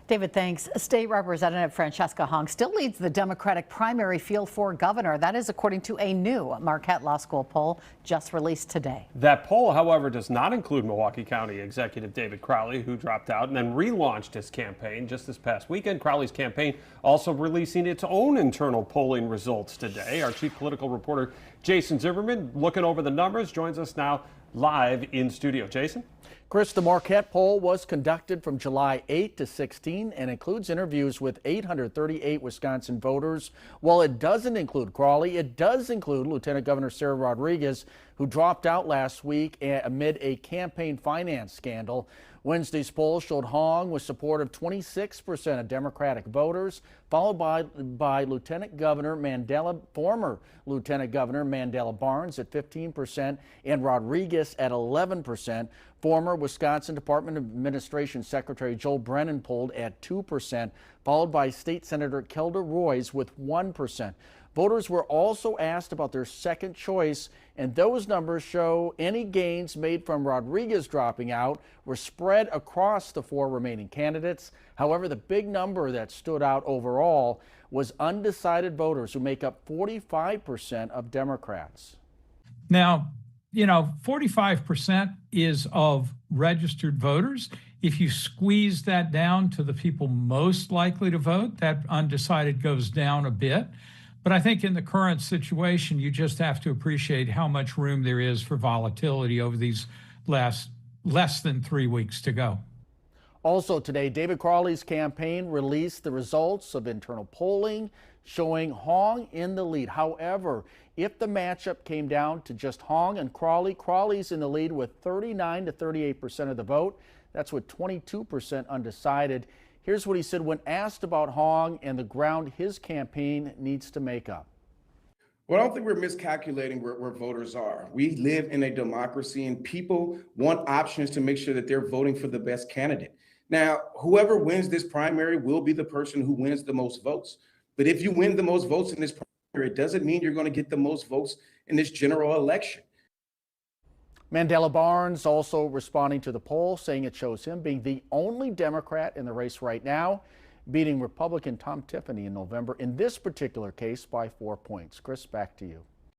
David, thanks. State Representative Francesca Hong still leads the Democratic primary field for governor. That is according to a new Marquette Law School poll just released today. That poll, however, does not include Milwaukee County Executive David Crowley, who dropped out and then relaunched his campaign just this past weekend. Crowley's campaign also releasing its own internal polling results today. Our chief political reporter, Jason Zimmerman, looking over the numbers, joins us now live in studio. Jason? Chris, the Marquette poll was conducted from July 8 to 16 and includes interviews with 838 Wisconsin voters. While it doesn't include Crowley, it does include Lieutenant Governor Sarah Rodriguez, who dropped out last week amid a campaign finance scandal. Wednesday's poll showed Hong with support of 26% of Democratic voters, followed by Lieutenant Governor Mandela, former Lieutenant Governor Mandela Barnes at 15% and Rodriguez at 11%. Former Wisconsin Department of Administration Secretary Joel Brennan polled at 2%, followed by State Senator Kelda Roys with 1%. Voters were also asked about their second choice, and those numbers show any gains made from Rodriguez dropping out were spread across the four remaining candidates. However, the big number that stood out overall was undecided voters, who make up 45% of Democrats. Now, 45% is of registered voters. If you squeeze that down to the people most likely to vote, that undecided goes down a bit. But I think in the current situation, you just have to appreciate how much room there is for volatility over these less than 3 weeks to go. Also today, David Crowley's campaign released the results of internal polling showing Hong in the lead. However, if the matchup came down to just Hong and Crowley, Crowley's in the lead with 39 to 38% of the vote. That's with 22% undecided. Here's what he said when asked about Hong and the ground his campaign needs to make up. Well, I don't think we're miscalculating where voters are. We live in a democracy and people want options to make sure that they're voting for the best candidate. Now, whoever wins this primary will be the person who wins the most votes. But if you win the most votes in this primary, it doesn't mean you're going to get the most votes in this general election. Mandela Barnes also responding to the poll, saying it shows him being the only Democrat in the race right now, beating Republican Tom Tiffany in November in this particular case by 4 points. Chris, back to you.